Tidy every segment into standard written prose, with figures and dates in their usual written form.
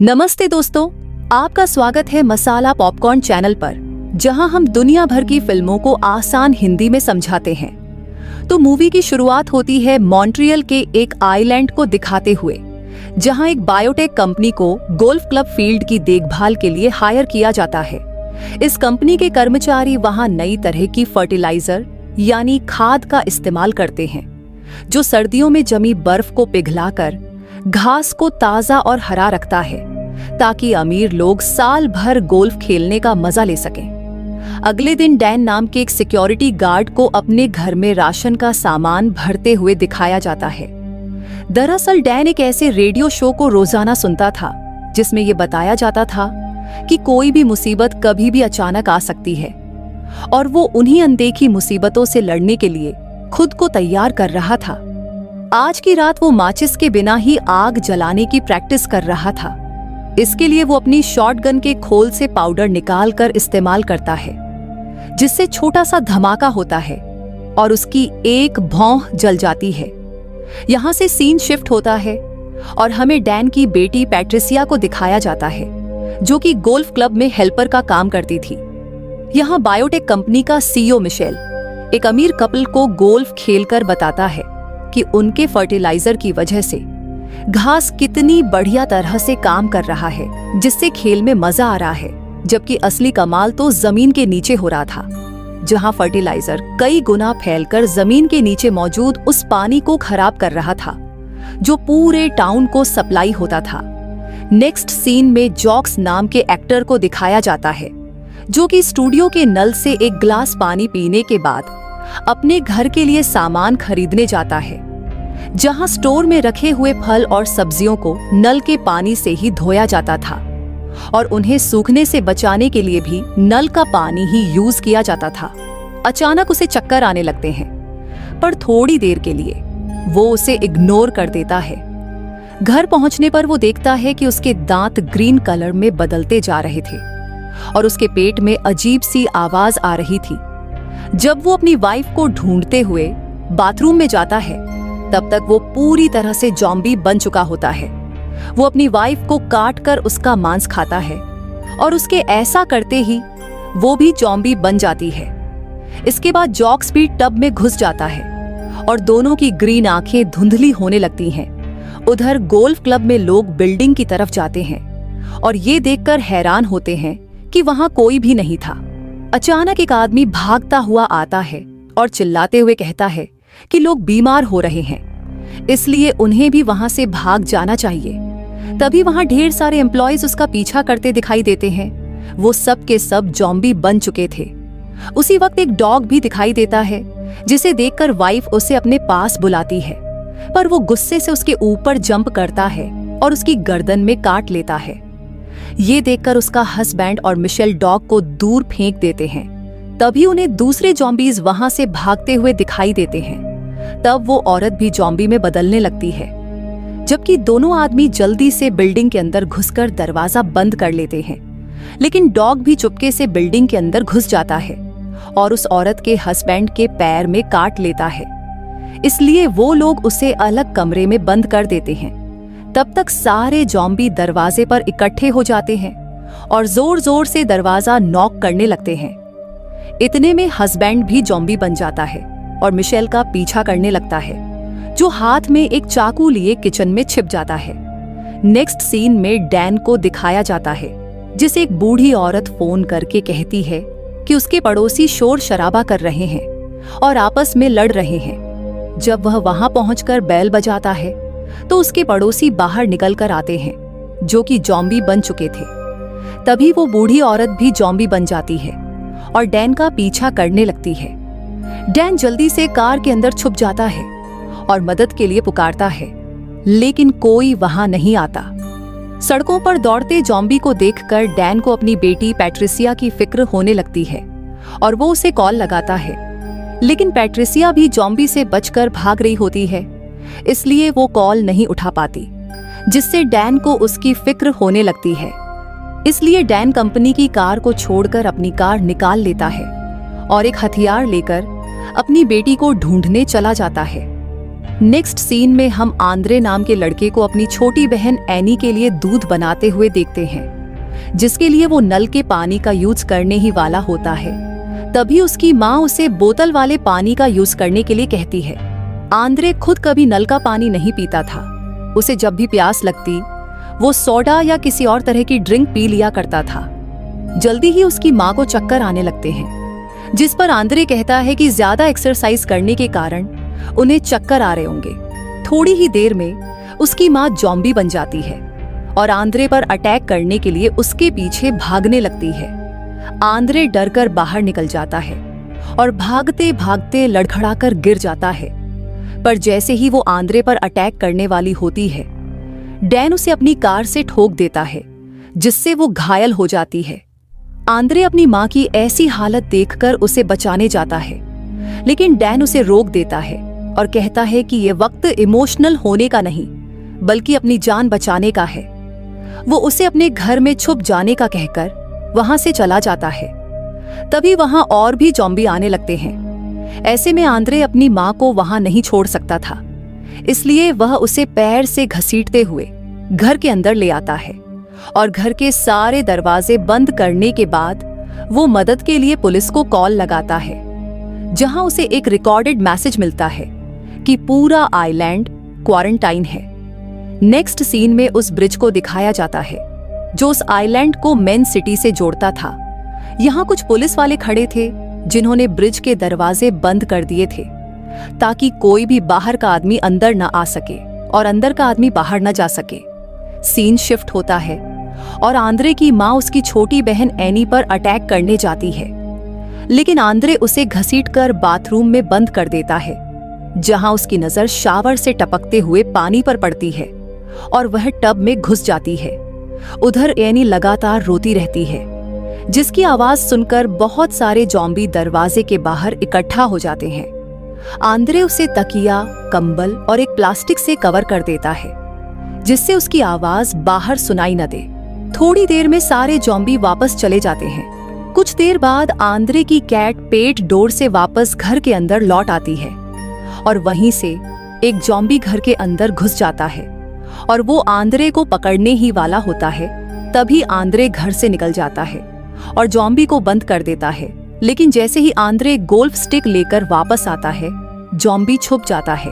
नमस्ते दोस्तों, आपका स्वागत है मसाला पॉपकॉर्न चैनल पर, जहां हम दुनिया भर की फिल्मों को आसान हिंदी में समझाते हैं। तो मूवी की शुरुआत होती है मॉन्ट्रियल के एक आइलैंड को दिखाते हुए, जहां एक बायोटेक कंपनी को गोल्फ क्लब फील्ड की देखभाल के लिए हायर किया जाता है। इस कंपनी के कर्मचारी वहां नई तरह की फर्टिलाइजर यानी खाद का इस्तेमाल करते हैं, जो सर्दियों में जमी बर्फ को पिघलाकर घास को ताजा और हरा रखता है, ताकि अमीर लोग साल भर गोल्फ खेलने का मजा ले सकें। अगले दिन डैन नाम के एक सिक्योरिटी गार्ड को अपने घर में राशन का सामान भरते हुए दिखाया जाता है। दरअसल डैन एक ऐसे रेडियो शो को रोजाना सुनता था, जिसमें यह बताया जाता था कि कोई भी मुसीबत कभी भी अचानक आ सकती है, और वो उन्हीं अनदेखी मुसीबतों से लड़ने के लिए खुद को तैयार कर रहा था। आज की रात वो माचिस के बिना ही आग जलाने की प्रैक्टिस कर रहा था। इसके लिए वो अपनी शॉटगन के खोल से पाउडर निकालकर इस्तेमाल करता है, जिससे छोटा सा धमाका होता है और उसकी एक भौं जल जाती है। यहाँ से सीन शिफ्ट होता है और हमें डैन की बेटी पैट्रिसिया को दिखाया जाता है, जो कि गोल्फ क्लब में हेल्पर का काम करती थी। यहाँ बायोटेक कंपनी का सीईओ मिशेल एक अमीर कपल को गोल्फ खेलकर बताता है कि उनके फर्टिलाइजर की वजह से घास कितनी बढ़िया तरह से काम कर रहा है, जिससे खेल में मजा आ रहा है, जबकि असली कमाल तो जमीन के नीचे हो रहा था, जहां फर्टिलाइजर कई गुना फैलकर जमीन के नीचे मौजूद उस पानी को खराब कर रहा था, जो पूरे टाउन को सप्लाई होता था। नेक्स्ट सीन में जॉक्स नाम के एक्टर को दिखाया जाता है, जो कि स्टूडियो के नल से एक ग्लास पानी पीने के बाद अपने घर के लिए सामान खरीदने जाता है, जहां स्टोर में रखे हुए फल और सब्जियों को नल के पानी से ही धोया जाता था और उन्हें सूखने से बचाने के लिए भी नल का पानी ही यूज किया जाता था। अचानक उसे चक्कर आने लगते हैं, पर थोड़ी देर के लिए वो उसे इग्नोर कर देता है। घर पहुंचने पर वो देखता है कि उसके दांत ग्रीन कलर में बदलते जा रहे थे और उसके पेट में अजीब सी आवाज आ रही थी। जब वो अपनी वाइफ को ढूंढते हुए बाथरूम में जाता है, तब तक वो पूरी तरह से जॉम्बी बन चुका होता है। वो अपनी वाइफ को काटकर उसका मांस खाता है और उसके ऐसा करते ही वो भी जॉम्बी बन जाती है। इसके बाद जॉक्स भी टब में घुस जाता है और दोनों की ग्रीन आंखें धुंधली होने लगती हैं। उधर गोल्फ क्लब में लोग बिल्डिंग की तरफ जाते हैं और ये देखकर हैरान होते हैं कि वहां कोई भी नहीं था। अचानक एक आदमी भागता हुआ आता है और चिल्लाते हुए कहता है कि लोग बीमार हो रहे हैं, इसलिए उन्हें भी वहां से भाग जाना चाहिए। तभी वहां ढेर सारे एम्प्लॉयज उसका पीछा करते दिखाई देते हैं। वो सब के सब जॉम्बी बन चुके थे। उसी वक्त एक डॉग भी दिखाई देता है, जिसे देखकर वाइफ उसे अपने पास बुलाती है, पर वो गुस्से से उसके ऊपर जंप करता है और उसकी गर्दन में काट लेता है। ये देखकर उसका हस्बैंड और मिशेल डॉग को दूर फेंक देते हैं। तभी उन्हें दूसरे जॉम्बीज वहां से भागते हुए दिखाई देते हैं। तब वो औरत भी जॉम्बी में बदलने लगती है, जबकि दोनों आदमी जल्दी से बिल्डिंग के अंदर घुसकर दरवाजा बंद कर लेते हैं। लेकिन डॉग भी चुपके से बिल्डिंग के अंदर घुस जाता है और उस औरत के हस्बैंड के पैर में काट लेता है। इसलिए वो लोग उसे अलग कमरे में बंद कर देते हैं। तब तक सारे जॉम्बी दरवाजे पर इकट्ठे हो जाते हैं और जोर जोर से दरवाजा नॉक करने लगते हैं। इतने में हस्बैंड भी जॉम्बी बन जाता है और मिशेल का पीछा करने लगता है, जो हाथ में एक चाकू लिए किचन में छिप जाता है। नेक्स्ट सीन में डैन को दिखाया जाता है, जिसे एक बूढ़ी औरत फोन करके कहती है कि उसके पड़ोसी शोर शराबा कर रहे हैं और आपस में लड़ रहे हैं। जब वह वहां पहुंचकर बेल बजाता है, तो उसके पड़ोसी बाहर निकलकर आते हैं, जो कि जॉम्बी बन चुके थे। तभी वो बूढ़ी औरत भी जॉम्बी बन जाती है और डैन का पीछा करने लगती है। डैन जल्दी से कार के अंदर छुप जाता है और मदद के लिए पुकारता है, लेकिन कोई वहां नहीं आता। सड़कों पर दौड़ते जॉम्बी को देखकर डैन को अपनी बेटी पैट्रिसिया की फिक्र होने लगती है और वो उसे कॉल लगाता है। लेकिन पैट्रिसिया भी जॉम्बी से बचकर भाग रही होती है, इसलिए वो कॉल नहीं उठा पाती, जिससे डैन को उसकी फिक्र होने लगती है। इसलिए डैन कंपनी की कार को छोड़कर अपनी कार निकाल लेता है और एक हथियार लेकर अपनी बेटी को ढूंढने चला जाता है। नेक्स्ट सीन में हम आंद्रे नाम के लड़के को अपनी छोटी बहन एनी के लिए दूध बनाते हुए देखते हैं, जिसके लिए वो नल के पानी का यूज करने ही वाला होता है। तभी उसकी माँ उसे बोतल वाले पानी का यूज करने के लिए कहती है। आंद्रे खुद कभी नल का पानी नहीं पीता था। उसे जब भी प्यास लगती वो सोडा या किसी और तरह की ड्रिंक पी लिया करता था। जल्दी ही उसकी माँ को चक्कर आने लगते हैं, जिस पर आंद्रे कहता है कि ज्यादा एक्सरसाइज करने के कारण उन्हें चक्कर आ रहे होंगे। थोड़ी ही देर में उसकी माँ ज़ॉम्बी बन जाती है और आंद्रे पर अटैक करने के लिए उसके पीछे भागने लगती है। आंद्रे डरकर बाहर निकल जाता है और भागते भागते लड़खड़ाकर गिर जाता है। पर जैसे ही वो आंद्रे पर अटैक करने वाली होती है, डैन उसे अपनी कार से ठोक देता है, जिससे वो घायल हो जाती है। आंद्रे अपनी माँ की ऐसी हालत देखकर उसे बचाने जाता है, लेकिन डैन उसे रोक देता है और कहता है कि यह वक्त इमोशनल होने का नहीं, बल्कि अपनी जान बचाने का है। वो उसे अपने घर में छुप जाने का कहकर वहां से चला जाता है। तभी वहां और भी ज़ॉम्बी आने लगते हैं। ऐसे में आंद्रे अपनी माँ को वहां नहीं छोड़ सकता था, इसलिए वह उसे पैर से घसीटते हुए घर के अंदर ले आता है और घर के सारे दरवाजे बंद करने के बाद वो मदद के लिए पुलिस को कॉल लगाता है, जहां उसे एक रिकॉर्डेड मैसेज मिलता है कि पूरा आइलैंड क्वारंटाइन है। नेक्स्ट सीन में उस ब्रिज को दिखाया जाता है जो उस आइलैंड को मेन सिटी से जोड़ता था। यहाँ कुछ पुलिस वाले खड़े थे जिन्होंने ब्रिज के दरवाजे बंद कर दिए थे ताकि कोई भी बाहर का आदमी अंदर न आ सके और अंदर का आदमी बाहर न जा सके। सीन शिफ्ट होता है और आंद्रे की माँ उसकी छोटी बहन एनी पर अटैक करने जाती है, लेकिन आंद्रे उसे घसीटकर बाथरूम में बंद कर देता है, जहां उसकी नजर शावर से टपकते हुए पानी पर पड़ती है और वह टब में घुस जाती है। उधर एनी लगातार रोती रहती है, जिसकी आवाज सुनकर बहुत सारे ज़ॉम्बी दरवाजे के बाहर इकट्ठा हो जाते हैं। आंद्रे उसे तकिया, कंबल और एक प्लास्टिक से कवर कर देता है, जिससे उसकी आवाज बाहर सुनाई न दे। थोड़ी देर में सारे ज़ॉम्बी वापस चले जाते हैं। कुछ देर बाद आंद्रे की कैट पेट डोर से वापस घर के अंदर लौट आती है और वहीं से एक ज़ॉम्बी घर के अंदर घुस जाता है और वो आंद्रे को पकड़ने ही वाला होता है। तभी आंद्रे घर से निकल जाता है और ज़ॉम्बी को बंद कर देता है, लेकिन जैसे ही आंद्रे गोल्फ स्टिक लेकर वापस आता है, ज़ॉम्बी छुप जाता है।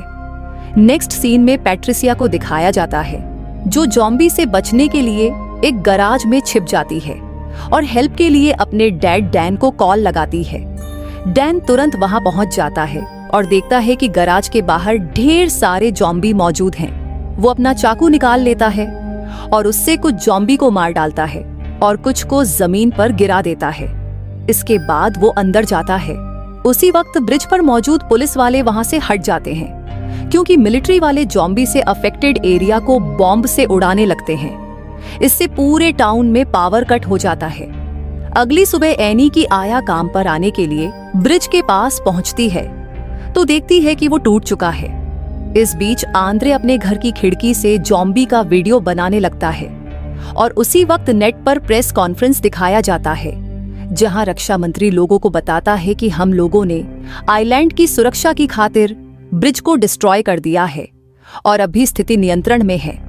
नेक्स्ट सीन में पैट्रिसिया को दिखाया जाता है, जो ज़ॉम्बी से बचने के लिए एक गराज में छिप जाती है और हेल्प के लिए अपने डैड डैन को कॉल लगाती है। डैन तुरंत वहां पहुंच जाता है और देखता है कि गराज के बाहर ढेर सारे ज़ॉम्बी मौजूद हैं। वो अपना चाकू निकाल लेता है और उससे कुछ ज़ॉम्बी को मार डालता है और कुछ को जमीन पर गिरा देता है। इसके बाद वो अंदर जाता है। उसी वक्त ब्रिज पर मौजूद पुलिस वाले वहां से हट जाते हैं, क्योंकि मिलिट्री वाले ज़ॉम्बी से अफेक्टेड एरिया को बॉम्ब से उड़ाने लगते हैं। इससे पूरे टाउन में पावर कट हो जाता है। अगली सुबह एनी की आया काम पर आने के लिए ब्रिज के पास पहुंचती है तो देखती है कि वो टूट चुका है। इस बीच आंद्रे अपने घर की खिड़की से ज़ॉम्बी का वीडियो बनाने लगता है और उसी वक्त नेट पर प्रेस कॉन्फ्रेंस दिखाया जाता है, जहां रक्षा मंत्री लोगों को बताता है कि हम लोगों ने आइलैंड की सुरक्षा की खातिर ब्रिज को डिस्ट्रॉय कर दिया है और अभी स्थिति नियंत्रण में है।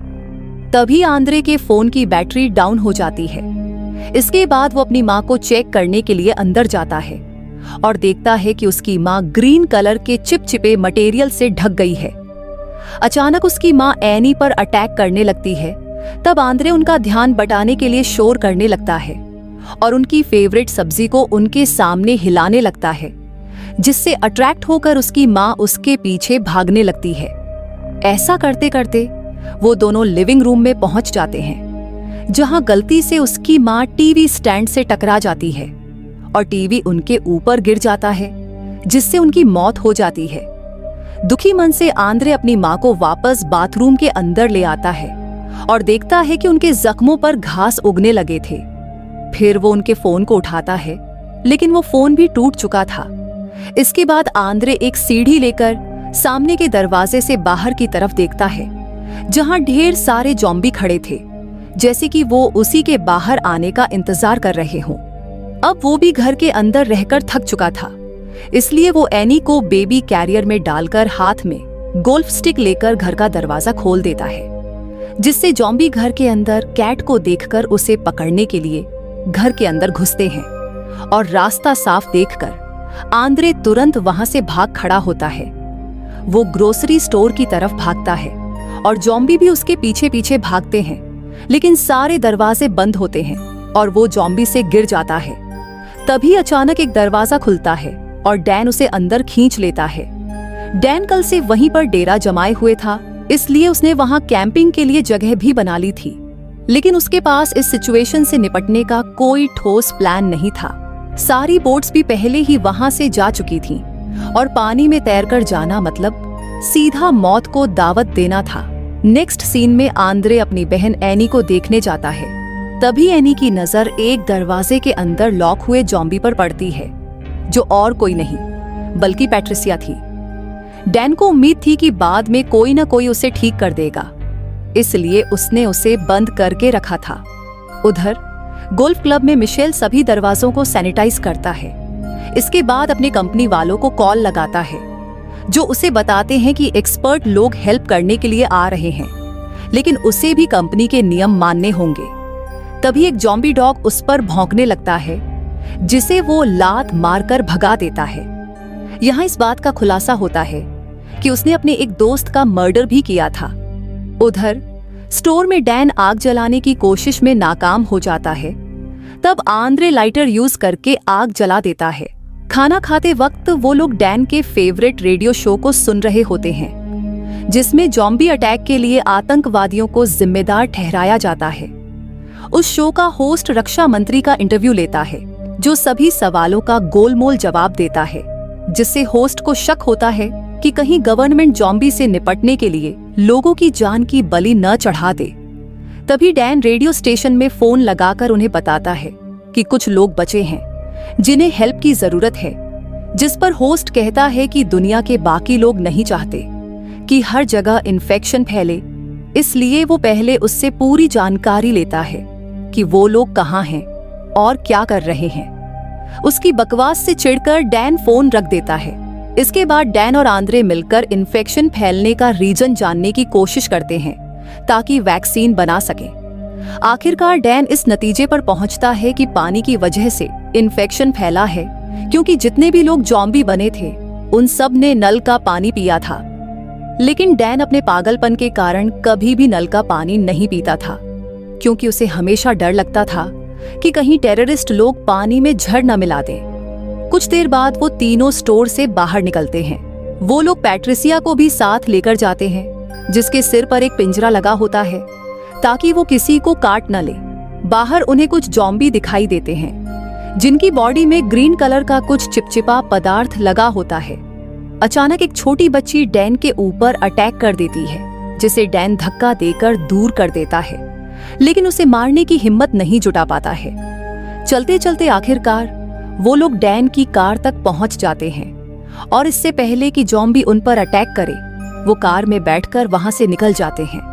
तभी आंद्रे के फोन की बैटरी डाउन हो जाती है। इसके बाद वो अपनी माँ को चेक करने के लिए अंदर जाता है और देखता है कि उसकी माँ ग्रीन कलर के चिपचिपे मटेरियल से ढक गई है। अचानक उसकी माँ एनी पर अटैक करने लगती है। तब आंद्रे उनका ध्यान बटाने के लिए शोर करने लगता है और उनकी फेवरेट सब्जी को उनके सामने हिलाने लगता है, जिससे अट्रैक्ट होकर उसकी माँ उसके पीछे भागने लगती है। ऐसा करते करते वो दोनों लिविंग रूम में पहुंच जाते हैं, जहां गलती से उसकी माँ टीवी स्टैंड से टकरा जाती है और टीवी उनके ऊपर गिर जाता है, जिससे उनकी मौत हो जाती है। दुखी मन से आंद्रे अपनी माँ को वापस बाथरूम के अंदर ले आता है और देखता है कि उनके जख्मों पर घास उगने लगे थे। फिर वो उनके फोन को उठाता है, लेकिन वो फोन भी टूट चुका था। इसके बाद आंद्रे एक सीढ़ी लेकर सामने के दरवाजे से बाहर की तरफ देखता है, जहां ढेर सारे ज़ॉम्बी खड़े थे, जैसे कि वो उसी के बाहर आने का इंतजार कर रहे हों। अब वो भी घर के अंदर रहकर थक चुका था, इसलिए वो एनी को बेबी कैरियर में डालकर हाथ में गोल्फ स्टिक लेकर घर का दरवाजा खोल देता है, जिससे जॉम्बी घर के अंदर कैट को देखकर उसे पकड़ने के लिए घर के अंदर घुसते हैं। और रास्ता साफ देखकर आंद्रे तुरंत वहां से भाग खड़ा होता है। वो ग्रोसरी स्टोर की तरफ भागता है और जॉम्बी भी उसके पीछे पीछे भागते हैं, लेकिन सारे दरवाजे बंद होते हैं और वो जॉम्बी से गिर जाता है। तभी अचानक एक दरवाजा खुलता है और डैन उसे अंदर खींच लेता है। डैन कल से वहीं पर डेरा जमाए हुए था, इसलिए उसने वहां कैंपिंग के लिए जगह भी बना ली थी, लेकिन उसके पास इस सिचुएशन से निपटने का कोई ठोस प्लान नहीं था। सारी बोट्स भी पहले ही वहां से जा चुकी थीं और पानी में तैरकर जाना मतलब सीधा मौत को दावत देना था। नेक्स्ट सीन में आंद्रे अपनी बहन एनी को देखने जाता है। तभी एनी की नजर एक दरवाजे के अंदर लॉक हुए जॉम्बी पर पड़ती है, जो और कोई नहीं बल्कि पैट्रिसिया थी। डैन को उम्मीद थी कि बाद में कोई ना कोई उसे ठीक कर देगा, इसलिए उसने उसे बंद करके रखा था। उधर गोल्फ क्लब में मिशेल सभी दरवाजों को सैनिटाइज करता है। इसके बाद अपनी कंपनी वालों को कॉल लगाता है, जो उसे बताते हैं कि एक्सपर्ट लोग हेल्प करने के लिए आ रहे हैं, लेकिन उसे भी कंपनी के नियम मानने होंगे। तभी एक जॉम्बी डॉग उस पर भौंकने लगता है, जिसे वो लात मारकर भगा देता है। यहाँ इस बात का खुलासा होता है कि उसने अपने एक दोस्त का मर्डर भी किया था। उधर स्टोर में डैन आग जलाने की कोशिश में नाकाम हो जाता है। तब आंद्रे लाइटर यूज करके आग जला देता है। खाना खाते वक्त वो लोग डैन के फेवरेट रेडियो शो को सुन रहे होते हैं, जिसमें जॉम्बी अटैक के लिए आतंकवादियों को जिम्मेदार ठहराया जाता है। उस शो का होस्ट रक्षा मंत्री का इंटरव्यू लेता है, जो सभी सवालों का गोलमोल जवाब देता है, जिससे होस्ट को शक होता है कि कहीं गवर्नमेंट जॉम्बी से निपटने के लिए लोगों की जान की बलि न चढ़ा दे। तभी डैन रेडियो स्टेशन में फोन लगाकर उन्हें बताता है कि कुछ लोग बचे हैं जिन्हें हेल्प की जरूरत है, जिस पर होस्ट कहता है कि दुनिया के बाकी लोग नहीं चाहते कि हर जगह इन्फेक्शन फैले, इसलिए वो पहले उससे पूरी जानकारी लेता है कि वो लोग कहाँ हैं और क्या कर रहे हैं। उसकी बकवास से चिढ़कर डैन फोन रख देता है। इसके बाद डैन और आंद्रे मिलकर इन्फेक्शन फैलने का रीजन जानने की कोशिश करते हैं ताकि वैक्सीन बना सके। आखिरकार डैन इस नतीजे पर पहुंचता है कि पानी की वजह से इन्फेक्शन फैला है, क्योंकि जितने भी लोग जॉम्बी बने थे उन सब ने नल का पानी पिया था। लेकिन डैन अपने पागलपन के कारण कभी भी नल का पानी नहीं पीता था, क्योंकि उसे हमेशा डर लगता था कि कहीं टेररिस्ट लोग पानी में जहर न मिला दें। कुछ देर बाद वो तीनों स्टोर से बाहर निकलते हैं। वो लोग पैट्रिसिया को भी साथ लेकर जाते हैं, जिसके सिर पर एक पिंजरा लगा होता है ताकि वो किसी को काट न ले। बाहर उन्हें कुछ जॉम्बी दिखाई देते हैं, जिनकी बॉडी में ग्रीन कलर का कुछ चिपचिपा पदार्थ लगा होता है। अचानक एक छोटी बच्ची डैन के ऊपर अटैक कर देती है, जिसे डैन धक्का देकर दूर कर देता है, लेकिन उसे मारने की हिम्मत नहीं जुटा पाता है। चलते चलते आखिरकार वो लोग डैन की कार तक पहुंच जाते हैं और इससे पहले कि जॉम्बी उन पर अटैक करे, वो कार में बैठकर वहां से निकल जाते हैं।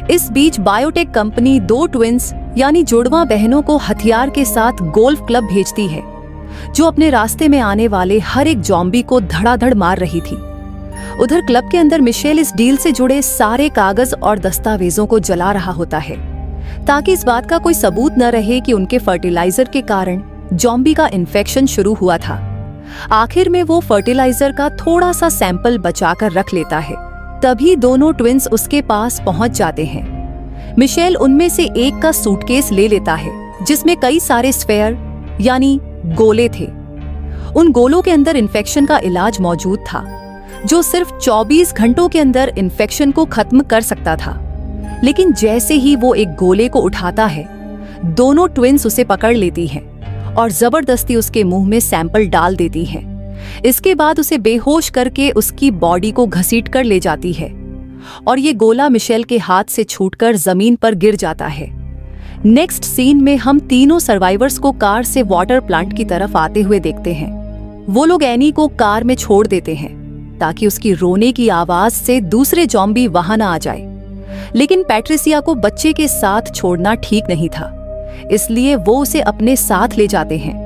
इस बीच बायोटेक कंपनी 2 ट्विंस यानी जुड़वा बहनों को हथियार के साथ गोल्फ क्लब भेजती है, जो अपने रास्ते में आने वाले हर एक जॉम्बी को धड़ाधड़ मार रही थी। उधर क्लब के अंदर मिशेल इस डील से जुड़े सारे कागज और दस्तावेजों को जला रहा होता है, ताकि इस बात का कोई सबूत न रहे कि उनके फर्टिलाइजर के कारण जॉम्बी का इन्फेक्शन शुरू हुआ था। आखिर में वो फर्टिलाइजर का थोड़ा सा सैंपल बचाकर रख लेता है। तभी दोनों ट्विंस उसके पास पहुंच जाते हैं। मिशेल उनमें से एक का सूटकेस ले लेता है, जिसमें कई सारे स्फेयर यानी गोले थे। उन गोलों के अंदर इन्फेक्शन का इलाज मौजूद था, जो सिर्फ 24 घंटों के अंदर इन्फेक्शन को खत्म कर सकता था। लेकिन जैसे ही वो एक गोले को उठाता है, दोनों ट्विंस उसे पकड़ लेती हैं और जबरदस्ती उसके मुंह में सैंपल डाल देती हैं। इसके बाद उसे बेहोश करके उसकी बॉडी को घसीट कर ले जाती है और ये गोला मिशेल के हाथ से छूटकर जमीन पर गिर जाता है। नेक्स्ट सीन में हम तीनों सर्वाइवर्स को कार से वाटर प्लांट की तरफ आते हुए देखते हैं। वो लोग एनी को कार में छोड़ देते हैं ताकि उसकी रोने की आवाज से दूसरे जॉम्बी वहां न आ जाए, लेकिन पैट्रिसिया को बच्चे के साथ छोड़ना ठीक नहीं था, इसलिए वो उसे अपने साथ ले जाते हैं।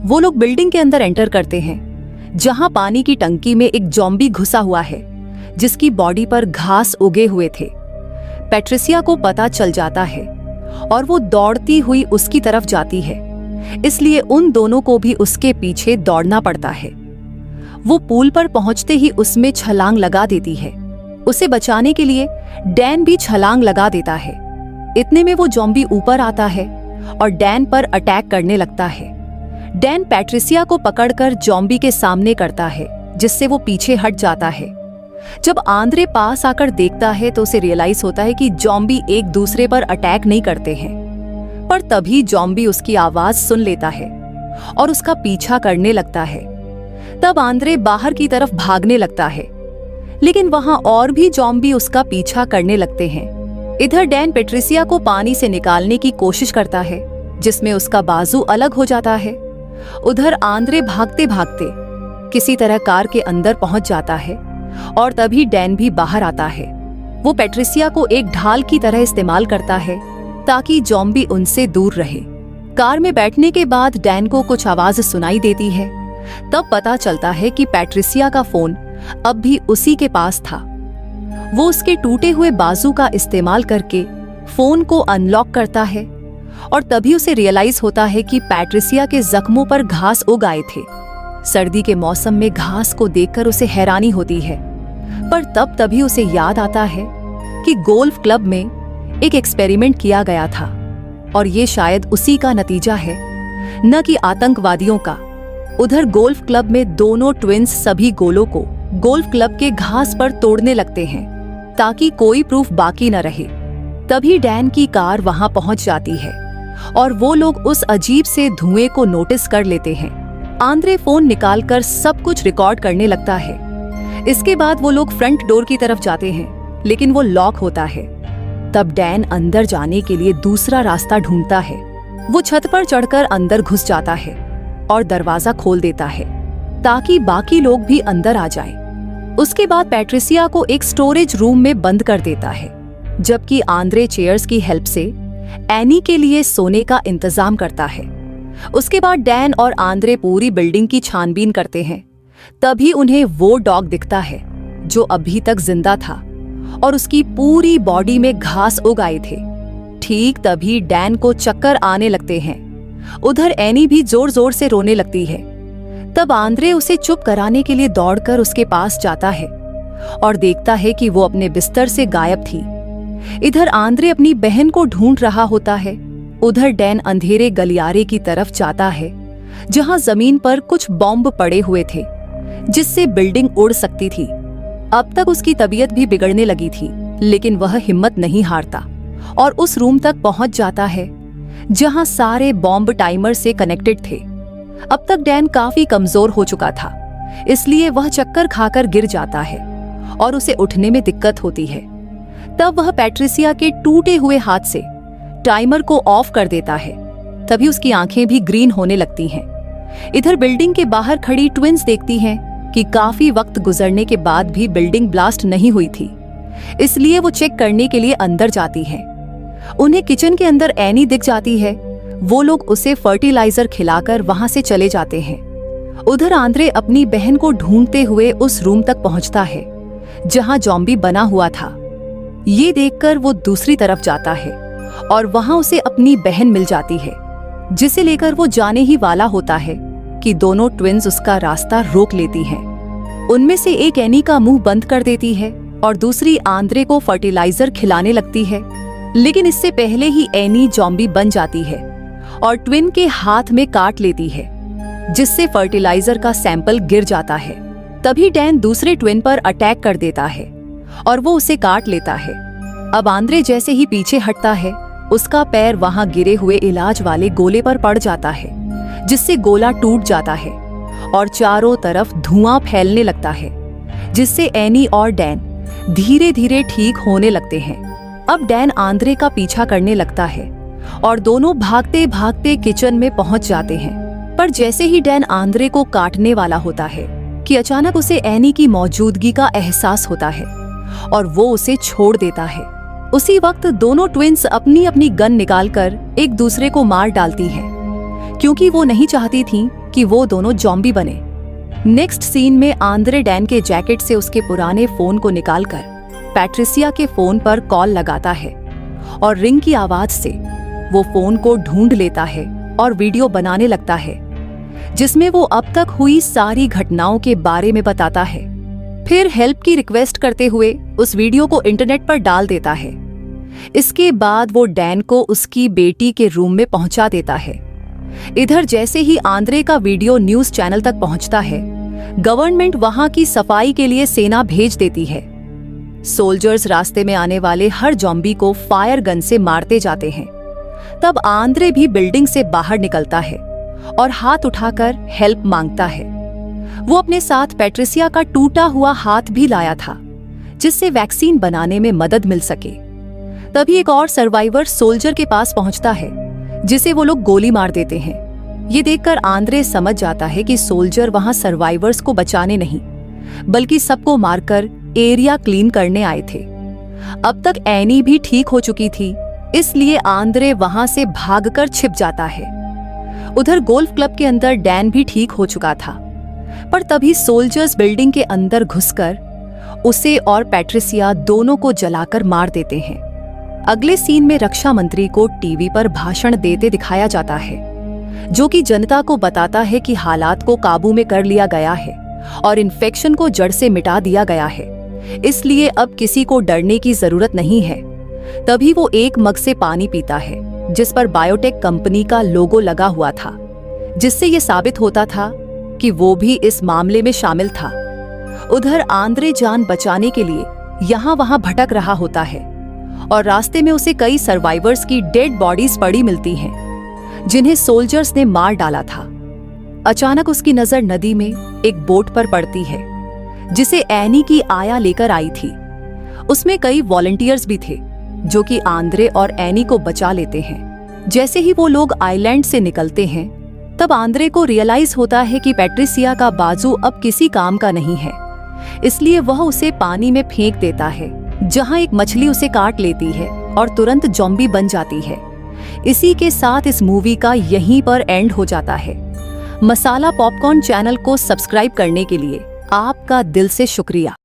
वो लोग बिल्डिंग के अंदर एंटर करते हैं, जहां पानी की टंकी में एक जॉम्बी घुसा हुआ है, जिसकी बॉडी पर घास उगे हुए थे। पैट्रिसिया को पता चल जाता है और वो दौड़ती हुई उसकी तरफ जाती है, इसलिए उन दोनों को भी उसके पीछे दौड़ना पड़ता है। वो पूल पर पहुंचते ही उसमें छलांग लगा देती है। उसे बचाने के लिए डैन भी छलांग लगा देता है। इतने में वो ज़ॉम्बी ऊपर आता है और डैन पर अटैक करने लगता है। डैन पैट्रिसिया को पकड़कर ज़ॉम्बी के सामने करता है, जिससे वो पीछे हट जाता है। जब आंद्रे पास आकर देखता है तो उसे रियलाइज होता है कि ज़ॉम्बी एक दूसरे पर अटैक नहीं करते हैं। पर तभी ज़ॉम्बी उसकी आवाज सुन लेता है और उसका पीछा करने लगता है। तब आंद्रे बाहर की तरफ भागने लगता है, लेकिन वहां और भी ज़ॉम्बी उसका पीछा करने लगते हैं। इधर डैन पैट्रिसिया को पानी से निकालने की कोशिश करता है, जिसमें उसका बाजू अलग हो जाता है। उधर आंद्रे भागते भागते किसी तरह कार के अंदर पहुंच जाता है और तभी डैन भी बाहर आता है। वो पैट्रिसिया को एक ढाल की तरह इस्तेमाल करता है ताकि ज़ॉम्बी उनसे दूर रहे। कार में बैठने के बाद डैन को कुछ आवाज सुनाई देती है। तब पता चलता है कि पैट्रिसिया का फोन अब भी उसी के पास था। वो उसके टूटे हुए बाजू का इस्तेमाल करके फोन को अनलॉक करता है और तभी उसे रियलाइज होता है कि पैट्रिसिया के जख्मों पर घास उग आए थे। सर्दी के मौसम में घास को देखकर उसे हैरानी होती है, पर तभी उसे याद आता है कि गोल्फ क्लब में एक एक्सपेरिमेंट किया गया था और ये शायद उसी का नतीजा है, न कि आतंकवादियों का। उधर गोल्फ क्लब में दोनों ट्विंस सभी गोलों को गोल्फ क्लब के घास पर तोड़ने लगते हैं ताकि कोई प्रूफ बाकी न रहे। तभी डैन की कार वहां पहुंच जाती है और वो लोग उस अजीब से धुएं को नोटिस कर लेते हैं। आंद्रे फोन निकालकर सब कुछ रिकॉर्ड करने लगता है। इसके बाद वो लोग फ्रंट डोर की तरफ जाते हैं, लेकिन वो लॉक होता है। तब डैन अंदर जाने के लिए दूसरा रास्ता ढूंढता है। वो छत पर चढ़कर अंदर घुस जाता है और दरवाजा खोल देता है ताकि बाकी लोग भी अंदर आ जाएं। उसके बाद पैट्रिसिया को एक स्टोरेज रूम में बंद कर देता है, जबकि आंद्रे चेयर्स की हेल्प से एनी के लिए सोने का इंतजाम करता है। उसके बाद डैन और आंद्रे पूरी बिल्डिंग की छानबीन करते हैं। तभी उन्हें वो डॉग दिखता है जो अभी तक जिंदा था और उसकी पूरी बॉडी में घास उग आए थे। ठीक तभी डैन को चक्कर आने लगते हैं। उधर एनी भी जोर जोर से रोने लगती है। तब आंद्रे उसे चुप कराने के लिए दौड़कर उसके पास जाता है और देखता है कि वो अपने बिस्तर से गायब थी। इधर आंद्रे अपनी बहन को ढूंढ रहा होता है। उधर डैन अंधेरे गलियारे की तरफ जाता है जहां जमीन पर कुछ बॉम्ब पड़े हुए थे, जिससे बिल्डिंग उड़ सकती थी। अब तक उसकी तबीयत भी बिगड़ने लगी थी, लेकिन वह हिम्मत नहीं हारता और उस रूम तक पहुंच जाता है जहां सारे बॉम्ब टाइमर से कनेक्टेड थे। अब तक डैन काफी कमजोर हो चुका था, इसलिए वह चक्कर खाकर गिर जाता है और उसे उठने में दिक्कत होती है। तब वह पैट्रिसिया के टूटे हुए हाथ से टाइमर को ऑफ कर देता है। तभी उसकी आंखें भी ग्रीन होने लगती हैं। इधर बिल्डिंग के बाहर खड़ी ट्विंस देखती हैं कि काफी वक्त गुजरने के बाद भी बिल्डिंग ब्लास्ट नहीं हुई थी, इसलिए वो चेक करने के लिए अंदर जाती हैं। उन्हें किचन के अंदर एनी दिख जाती है। वो लोग उसे फर्टिलाइजर खिलाकर वहां से चले जाते हैं। उधर आंद्रे अपनी बहन को ढूंढते हुए उस रूम तक पहुंचता है जहां ज़ॉम्बी बना हुआ था। ये देखकर वो दूसरी तरफ जाता है और वहां उसे अपनी बहन मिल जाती है, जिसे लेकर वो जाने ही वाला होता है कि दोनों ट्विंस उसका रास्ता रोक लेती हैं। उनमें से एक एनी का मुंह बंद कर देती है और दूसरी आंद्रे को फर्टिलाइजर खिलाने लगती है, लेकिन इससे पहले ही एनी ज़ॉम्बी बन जाती है और ट्विन के हाथ में काट लेती है, जिससे फर्टिलाइजर का सैंपल गिर जाता है। तभी डैन दूसरे ट्विन पर अटैक कर देता है और वो उसे काट लेता है। अब आंद्रे जैसे ही पीछे हटता है, उसका पैर वहां गिरे हुए इलाज वाले गोले पर पड़ जाता है, जिससे गोला टूट जाता है और चारों तरफ धुआं फैलने लगता है, जिससे एनी और डैन धीरे धीरे ठीक होने लगते हैं। अब डैन आंद्रे का पीछा करने लगता है और दोनों भागते भागते किचन में पहुंच जाते हैं। पर जैसे ही डैन आंद्रे को काटने वाला होता है कि अचानक उसे एनी की मौजूदगी का एहसास होता है और वो उसे छोड़ देता है। उसी वक्त दोनों ट्विंस अपनी अपनी गन निकालकर एक दूसरे को मार डालती हैं, क्योंकि वो नहीं चाहती थीं कि वो दोनों ज़ॉम्बी बने। नेक्स्ट सीन में आंद्रे डैन के जैकेट से उसके पुराने फोन को निकालकर पैट्रिसिया के फोन पर कॉल लगाता है और रिंग की आवाज से वो फोन को ढूंढ लेता है और वीडियो बनाने लगता है, जिसमें वो अब तक हुई सारी घटनाओं के बारे में बताता है। फिर हेल्प की रिक्वेस्ट करते हुए उस वीडियो को इंटरनेट पर डाल देता है। इसके बाद वो डैन को उसकी बेटी के रूम में पहुंचा देता है। इधर जैसे ही आंद्रे का वीडियो न्यूज चैनल तक पहुंचता है, गवर्नमेंट वहां की सफाई के लिए सेना भेज देती है। सोल्जर्स रास्ते में आने वाले हर जॉम्बी को फायर गन से मारते जाते हैं। तब आंद्रे भी बिल्डिंग से बाहर निकलता है और हाथ उठाकर हेल्प मांगता है। वो अपने साथ पैट्रिसिया का टूटा हुआ हाथ भी लाया था, जिससे वैक्सीन बनाने में मदद मिल सके। तभी एक और सर्वाइवर सोल्जर के पास पहुंचता है, जिसे वो लोग गोली मार देते हैं। ये देखकर आंद्रे समझ जाता है कि सोल्जर वहां सर्वाइवर्स को बचाने नहीं, बल्कि सबको मारकर एरिया क्लीन करने आए थे। अब तक एनी भी ठीक हो चुकी थी, इसलिए आंद्रे वहां से भागकर छिप जाता है। उधर गोल्फ क्लब के अंदर डैन भी ठीक हो चुका था, पर तभी सोल्जर्स बिल्डिंग के अंदर घुसकर उसे और पैट्रिसिया दोनों को जलाकर मार देते हैं। अगले सीन में रक्षा मंत्री को टीवी पर भाषण देते दिखाया जाता है, जो कि जनता को बताता है कि हालात को काबू में कर लिया गया है और इन्फेक्शन को जड़ से मिटा दिया गया है, इसलिए अब किसी को डरने की जरूरत नहीं है। तभी वो एक मग से पानी पीता है, जिस पर बायोटेक कंपनी का लोगो लगा हुआ था, जिससे ये साबित होता था कि वो भी इस मामले में शामिल था। उधर आंद्रे जान बचाने के लिए यहाँ वहां भटक रहा होता है और रास्ते में उसे कई सर्वाइवर्स की डेड बॉडीज पड़ी मिलती हैं, जिन्हें सोल्जर्स ने मार डाला था। अचानक उसकी नजर नदी में एक बोट पर पड़ती है, जिसे एनी की आया लेकर आई थी। उसमें कई वॉलंटियर्स भी थे, जो कि आंद्रे और एनी को बचा लेते हैं। जैसे ही वो लोग आइलैंड से निकलते हैं, तब आंद्रे को रियलाइज होता है कि पैट्रिसिया का बाजू अब किसी काम का नहीं है, इसलिए वह उसे पानी में फेंक देता है, जहां एक मछली उसे काट लेती है और तुरंत जॉम्बी बन जाती है। इसी के साथ इस मूवी का यहीं पर एंड हो जाता है। मसाला पॉपकॉर्न चैनल को सब्सक्राइब करने के लिए आपका दिल से शुक्रिया।